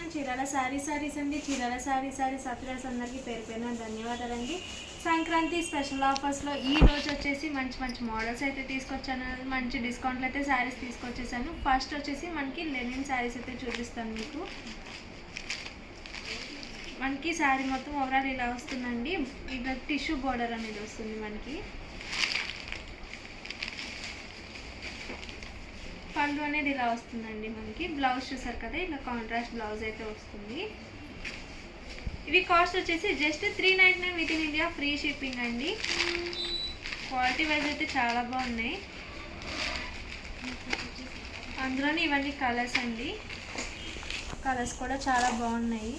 Channel Chirala saris అండి. Chirala saris subscribers అందరికీ పేరు పేరున ధన్యవాదాలండి. సంక్రాంతి స్పెషల్ ఆఫర్స్లో ఈ రోజు వచ్చేసి మంచి మంచి మోడల్స్ అయితే తీసుకొచ్చాను. మంచి డిస్కౌంట్లు అయితే శారీస్ తీసుకొచ్చేసాను. ఫస్ట్ వచ్చేసి మనకి లెనిన్ శారీస్ అయితే చూపిస్తాను మీకు. మనకి శారీ మొత్తం ఓవరాల్ ఇలా వస్తుందండి. ఇక టిష్యూ బోర్డర్ అనేది వస్తుంది మనకి. పళ్ళు అనేది ఇలా వస్తుందండి మనకి. బ్లౌజ్ చూసారు కదా, ఇలా కాంట్రాస్ట్ బ్లౌజ్ అయితే వస్తుంది. ఇవి కాస్ట్ వచ్చేసి just 399 with in India, free shipping అండి. క్వాలిటీ వైజ్ అయితే చాలా బాగున్నాయి. అందులోనే ఇవన్నీ కలర్స్ అండి. కలర్స్ కూడా చాలా బాగున్నాయి.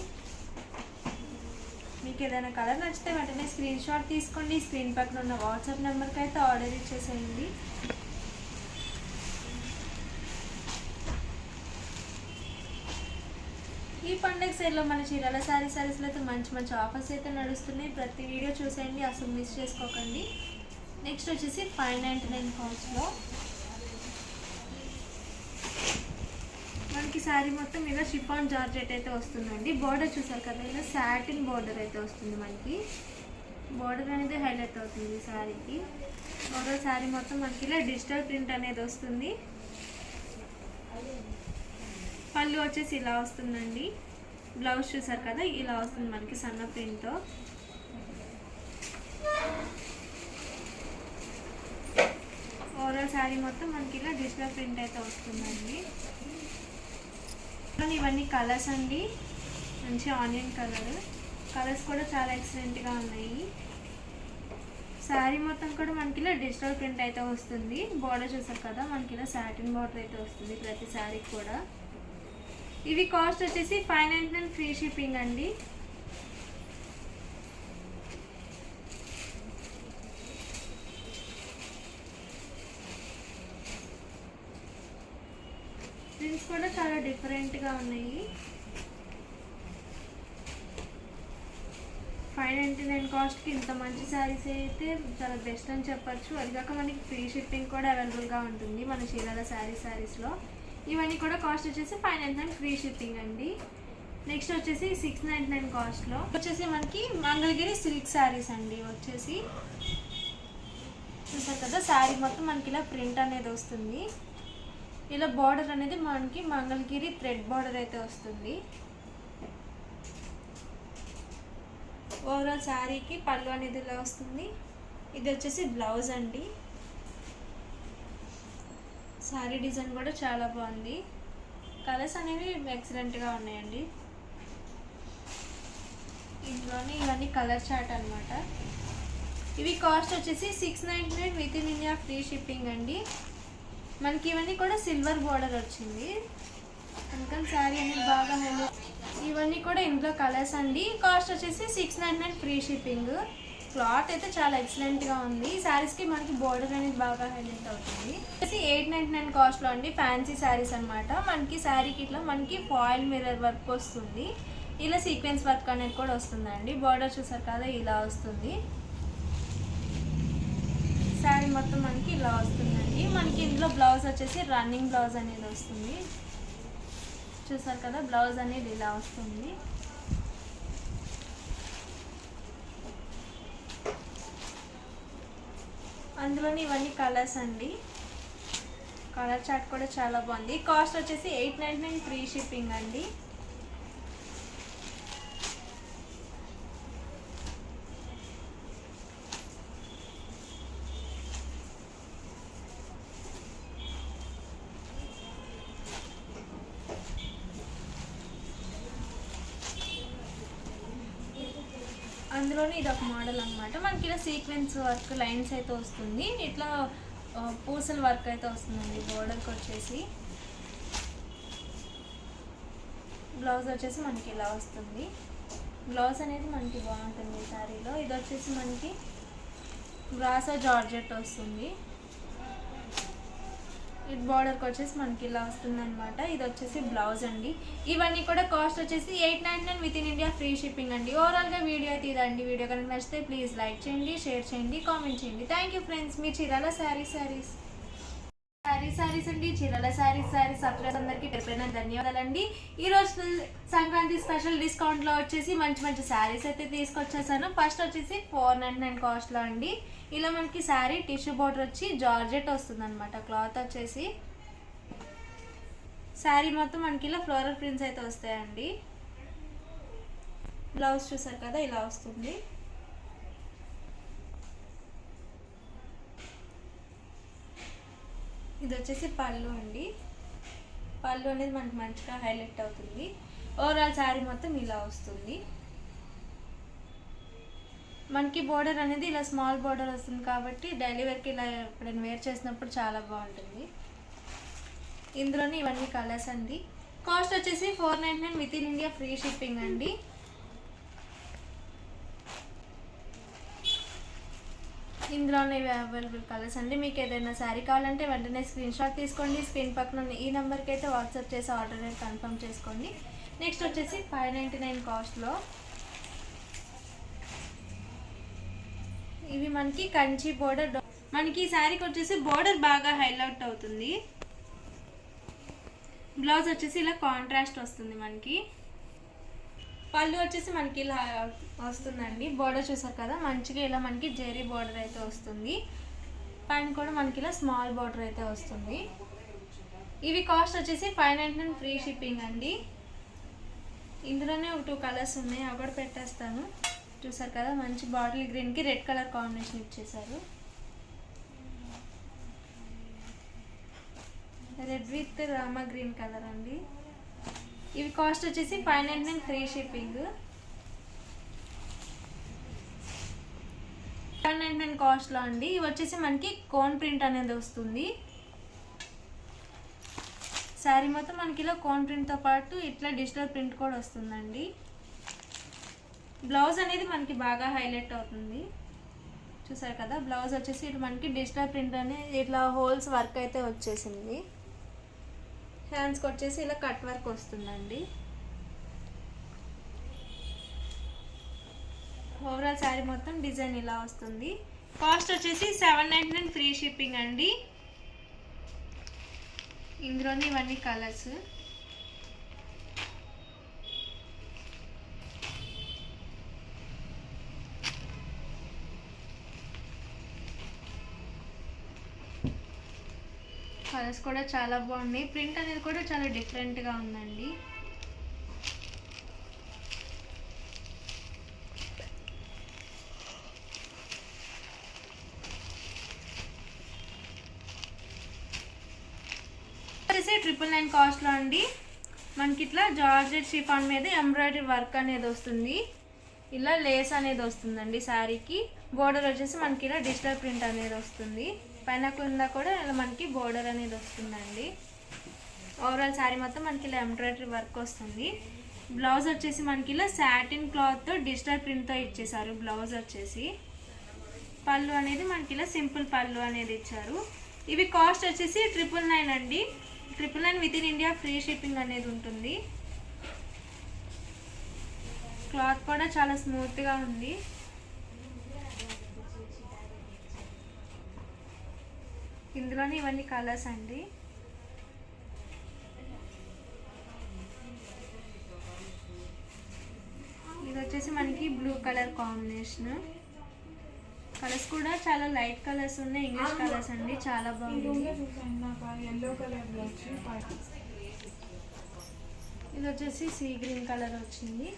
మీకు ఏదైనా కలర్ నచ్చితే వెంటనే స్క్రీన్ షాట్ తీసుకోండి. స్క్రీన్ పక్కన ఉన్న వాట్సాప్ నెంబర్కి అయితే ఆర్డర్ ఇచ్చేసేయండి. ఈ పండగ సేల్లో మన చీరాల సారీస్లో అయితే మంచి మంచి ఆఫర్స్ అయితే నడుస్తున్నాయి. ప్రతి వీడియో చూసేయండి, అసలు మిస్ చేసుకోకండి. నెక్స్ట్ వచ్చేసి 599 కాస్ట్లో మనకి శారీ మొత్తం ఇలా షిఫాన్ జార్జెట్ అయితే వస్తుందండి. బోర్డర్ చూసారు కదా, ఇలా సాటిన్ బోర్డర్ అయితే వస్తుంది మనకి. బోర్డర్ అనేది హైలైట్ అవుతుంది శారీకి. ఓవరాల్ శారీ మొత్తం మనకి ఇలా డిజిటల్ ప్రింట్ అనేది వస్తుంది. పళ్ళు వచ్చేసి ఇలా వస్తుందండి. బ్లౌజ్ చూసారు కదా, ఇలా వస్తుంది మనకి సన్న ప్రింట్తో. ఓవరాల్ శారీ మొత్తం మనకి ఇలా డిజిటల్ ప్రింట్ అయితే వస్తుందండి. ఇవన్నీ కలర్స్ అండి. మంచి ఆనియన్ కలర్స్ కూడా చాలా ఎక్సలెంట్గా ఉన్నాయి. శారీ మొత్తం కూడా మనకి ఇలా డిజిటల్ ప్రింట్ అయితే వస్తుంది. బోర్డర్ చూసారు కదా, మనకి ఇలా సాటిన్ బోర్డర్ అయితే వస్తుంది ప్రతి శారీకి కూడా. ఇవి కాస్ట్ వచ్చేసి 599 ఫ్రీ షిప్పింగ్ అండి. ప్రింట్స్ కూడా చాలా డిఫరెంట్గా ఉన్నాయి. 599 కాస్ట్కి ఇంత మంచి శారీస్ అయితే చాలా బెస్ట్ అని చెప్పచ్చు. అదిగాక మనకి ఫ్రీ షిప్పింగ్ కూడా అవైలబుల్గా ఉంటుంది మన చీరాల శారీస్లో. ఇవన్నీ కూడా కాస్ట్ వచ్చేసి 599 ఫ్రీ షిప్పింగ్ అండి. నెక్స్ట్ వచ్చేసి 699 కాస్ట్లో వచ్చేసి మనకి మంగళగిరి సిల్క్ శారీస్ అండి. వచ్చేసి చూసారు కదా, శారీ మొత్తం మనకి ఇలా ప్రింట్ అనేది వస్తుంది. ఇలా బార్డర్ అనేది మనకి మంగళగిరి థ్రెడ్ బార్డర్ అయితే వస్తుంది. ఓవరాల్ శారీకి పళ్ళు అనేది ఇలా వస్తుంది. ఇది వచ్చేసి బ్లౌజ్ అండి. శారీ డిజైన్ కూడా చాలా బాగుంది. కలర్స్ అనేవి ఎక్సలెంట్గా ఉన్నాయండి. ఇందులోనే ఇవన్నీ కలర్ చార్ట్ అనమాట. ఇవి కాస్ట్ వచ్చేసి 699 with in India, free shipping అండి. మనకి ఇవన్నీ కూడా సిల్వర్ బార్డర్ వచ్చింది. అందుకని శారీ అనేది బాగా ఇవన్నీ కూడా ఇందులో కలర్స్ అండి. కాస్ట్ వచ్చేసి 699 ఫ్రీ షిప్పింగ్. క్లాత్ అయితే చాలా ఎక్సలెంట్గా ఉంది. ఈ శారీస్కి మనకి బోర్డర్ అనేది బాగా హైలైట్ అవుతుంది. 899 కాస్ట్లో అండి. ఫ్యాన్సీ శారీస్ అనమాట. మనకి శారీకి ఇట్లా మనకి ఫాయిల్ మిర్రర్ వర్క్ వస్తుంది. ఇలా సీక్వెన్స్ వర్క్ అనేది కూడా వస్తుందండి. బోర్డర్ చూసారు కదా, ఇలా వస్తుంది. శారీ మొత్తం మనకి ఇలా వస్తుందండి. మనకి ఇందులో బ్లౌజ్ వచ్చేసి రన్నింగ్ బ్లౌజ్ అనేది వస్తుంది. చూసారు కదా, బ్లౌజ్ అనేది ఇలా వస్తుంది. అందులోని ఇవన్నీ కలర్స్ అండి. కలర్ చార్ట్ కూడా చాలా బాగుంది. కాస్ట్ వచ్చేసి 899 ఫ్రీ షిప్పింగ్ అండి. అందులోనే ఇది ఒక మోడల్ అనమాట. మనకి ఇలా సీక్వెన్స్ వర్క్ లైన్స్ అయితే వస్తుంది. ఇట్లా పూసల వర్క్ అయితే వస్తుందండి. బోర్డర్కి వచ్చేసి బ్లౌజ్ వచ్చేసి మనకి ఇలా వస్తుంది. బ్లౌజ్ అనేది మనకి బాగుంటుంది శారీలో. ఇది వచ్చేసి మనకి బ్రాసో జార్జెట్ వస్తుంది. ఇది బార్డర్కి వచ్చేసి మనకి ఇలా వస్తుంది అనమాట. ఇది వచ్చేసి బ్లౌజ్ అండి. ఇవన్నీ కూడా కాస్ట్ వచ్చేసి 899 within India, free shipping అండి. ఓవరాల్గా వీడియో అయితే ఇదండి. వీడియో కనుక నచ్చితే ప్లీజ్ లైక్ చేయండి, షేర్ చేయండి, కామెంట్ చేయండి. Thank you friends. మీ చీరాల శారీస్ సారీస్ అండి, చీరల సారీస్ సబ్స్క్రైబర్స్ అందరికీ పేరుపైన ధన్యవాదాలండి. ఈ రోజు సంక్రాంతి స్పెషల్ డిస్కౌంట్ లో వచ్చేసి మంచి సారీస్ అయితే తీసుకొచ్చేసాను. ఫస్ట్ వచ్చేసి 499 కాస్ట్ లో అండి. ఇలా మనకి సారీ టిష్యూ బోర్డర్ వచ్చి జార్జెట్ వస్తుంది అనమాట. క్లాత్ వచ్చేసి సారీ మొత్తం మనకి ఇలా ఫ్లోరల్ ప్రింట్స్ అయితే వస్తాయండి. బ్లౌజ్ చూసారు కదా, ఇలా వస్తుంది. ఇది వచ్చేసి పళ్ళు అండి. పళ్ళు అనేది మనకి మంచిగా హైలైట్ అవుతుంది. ఓవరాల్ శారీ మొత్తం ఇలా వస్తుంది. మనకి బోర్డర్ అనేది ఇలా స్మాల్ బోర్డర్ వస్తుంది కాబట్టి డైలీ వేర్కి ఇలా ఎప్పుడైనా వేర్ చేసినప్పుడు చాలా బాగుంటుంది. ఇందులోనే ఇవన్నీ కలర్స్ అండి. కాస్ట్ వచ్చేసి 499 with in India free shipping అండి. ఇందులోనే అవైలబుల్ కలర్స్ అండి. మీకు ఏదైనా శారీ కావాలంటే వెంటనే స్క్రీన్ షాట్ తీసుకోండి. స్క్రీన్ పక్కన ఈ నెంబర్కి అయితే వాట్సాప్ చేసి ఆర్డర్ అయితే కన్ఫర్మ్ చేసుకోండి. నెక్స్ట్ వచ్చేసి 599 కాస్ట్లో ఇవి మనకి కంచి బోర్డర్. మనకి ఈ శారీకి వచ్చేసి బోర్డర్ బాగా హైలైట్ అవుతుంది. బ్లౌజ్ వచ్చేసి ఇలా కాంట్రాస్ట్ వస్తుంది. మనకి పళ్ళు వచ్చేసి మనకి ఇలా వస్తుందండి. బోర్డర్ చూసారు కదా, మంచిగా ఇలా మనకి జెరీ బోర్డర్ అయితే వస్తుంది. పైన కూడా మనకి ఇలా స్మాల్ బోర్డర్ అయితే వస్తుంది. ఇవి కాస్ట్ వచ్చేసి 599 ఫ్రీ షిప్పింగ్ అండి. ఇందులోనే ఒక 2 కలర్స్ ఉన్నాయి, అవి కూడా పెట్టేస్తాను. చూసారు కదా, మంచి బాటిల్ గ్రీన్కి రెడ్ కలర్ కాంబినేషన్ ఇచ్చేసారు. Red with Rama green colour అండి. ఇవి కాస్ట్ వచ్చేసి 599 ఫ్రీ షిప్పింగ్. 599 కాస్ట్లో అండి. ఇవి వచ్చేసి మనకి కోన్ ప్రింట్ అనేది వస్తుంది. శారీ మొత్తం మనకి ఇలా కోన్ ప్రింట్తో పాటు ఇట్లా డిజిటల్ ప్రింట్ కూడా వస్తుందండి. బ్లౌజ్ అనేది మనకి బాగా హైలైట్ అవుతుంది. చూసారు కదా, బ్లౌజ్ వచ్చేసి ఇటు మనకి డిజిటల్ ప్రింట్ అనేది ఇట్లా హోల్స్ వర్క్ అయితే వచ్చేసింది. హ్యాండ్స్కి వచ్చేసి ఇలా కట్ వర్క్ వస్తుందండి. ఓవరాల్ శారీ మొత్తం డిజైన్ ఇలా వస్తుంది. కాస్ట్ వచ్చేసి 799 ఫ్రీ షిప్పింగ్ అండి. ఇందులోని ఇవన్నీ కలర్స్. కలర్స్ కూడా చాలా బాగున్నాయి. ప్రింట్ అనేది కూడా చాలా డిఫరెంట్గా ఉందండి. వచ్చేసి 999 కాస్ట్లో అండి. మనకి ఇట్లా జార్జెట్ షిఫాన్ మీద ఎంబ్రాయిడరీ వర్క్ అనేది వస్తుంది. ఇలా లేస్ అనేది వస్తుందండి. శారీకి బోర్డర్ వచ్చేసి మనకి ఇలా డిజిటల్ ప్రింట్ అనేది వస్తుంది. పైన కింద కూడా ఇలా మనకి బోర్డర్ అనేది వస్తుందండి. ఓవరాల్ శారీ మొత్తం మనకి ఇలా ఎంబ్రాయిడరీ వర్క్ వస్తుంది. బ్లౌజ్ వచ్చేసి మనకి ఇలా సాటిన్ క్లాత్తో డిజిటల్ ప్రింట్తో ఇచ్చేసారు. బ్లౌజ్ వచ్చేసి పళ్ళు అనేది మనకి ఇలా సింపుల్ పళ్ళు అనేది ఇచ్చారు. ఇవి కాస్ట్ వచ్చేసి 999 అండి. 999 with in India free shipping అనేది ఉంటుంది. క్లాత్ కూడా చాలా స్మూత్గా ఉంది. ఇందులోనే ఇవన్నీ కలర్స్ అండి. ఇది వచ్చేసి మనకి బ్లూ కలర్ కాంబినేషన్. కలర్స్ కూడా చాలా లైట్ కలర్స్ ఉన్నాయి, ఇంగ్లీష్ కలర్స్ అండి. చాలా బాగుంది. ఇది వచ్చేసి సీ గ్రీన్ కలర్ వచ్చింది.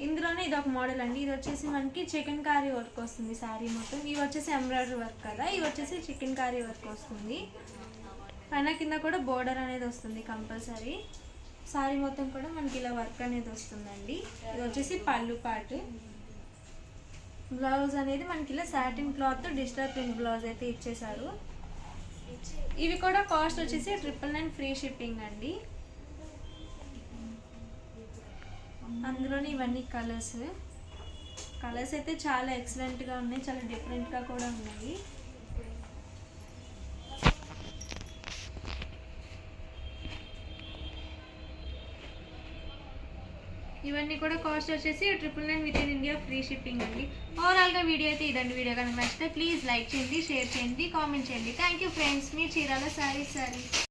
ఇందులోనే ఇది ఒక మోడల్ అండి. ఇది వచ్చేసి మనకి చికెన్ కారీ వర్క్ వస్తుంది శారీ మొత్తం. ఇవి వచ్చేసి ఎంబ్రాయిడరీ వర్క్ కదా, ఇవి వచ్చేసి చికెన్ కారీ వర్క్ వస్తుంది. పైన కింద కూడా బోర్డర్ అనేది వస్తుంది కంపల్సరీ. శారీ మొత్తం కూడా మనకి ఇలా వర్క్ అనేది వస్తుందండి. ఇది వచ్చేసి పళ్ళు పార్ట్. బ్లౌజ్ అనేది మనకి ఇలా satin cloth digital print blouse అయితే ఇచ్చేసారు. ఇవి కూడా కాస్ట్ వచ్చేసి 999 ఫ్రీ షిప్పింగ్ అండి. అందులోనే ఇవన్నీ కలర్స్ అయితే చాలా ఎక్సలెంట్గా ఉన్నాయి, చాలా డిఫరెంట్గా కూడా ఉన్నాయి. ఇవన్నీ కూడా కాస్ట్ వచ్చేసి 999 with in India free shipping అండి. ఓవరాల్గా వీడియో అయితే ఇదండి. వీడియో కనుక నచ్చితే ప్లీజ్ లైక్ చేయండి, షేర్ చేయండి, కామెంట్ చేయండి. Thank you friends. మీ చీరాల శారీస్.